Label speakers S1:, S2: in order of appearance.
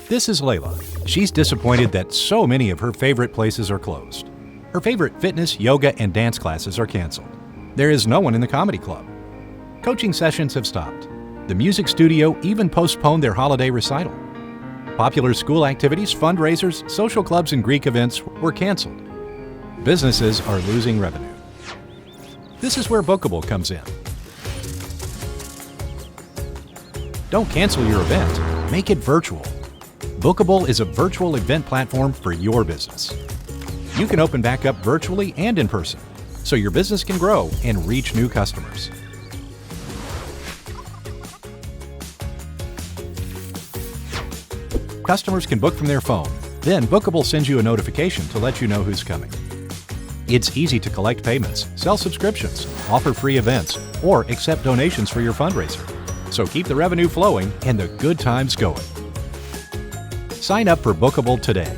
S1: This is Layla. She's disappointed that so many of her favorite places are closed. Her favorite fitness, yoga, and dance classes are canceled. There is no one in the comedy club. Coaching sessions have stopped. The music studio even postponed their holiday recital. Popular school activities, fundraisers, social clubs, and Greek events were canceled. Businesses are losing revenue. This is where Bookabl comes in. Don't cancel your event. Make it virtual. Bookabl is a virtual event platform for your business. You can open back up virtually and in person, so your business can grow and reach new customers. Customers can book from their phone. Then Bookabl sends you a notification to let you know who's coming. It's easy to collect payments, sell subscriptions, offer free events, or accept donations for your fundraiser. So keep the revenue flowing and the good times going. Sign up for Bookabl today.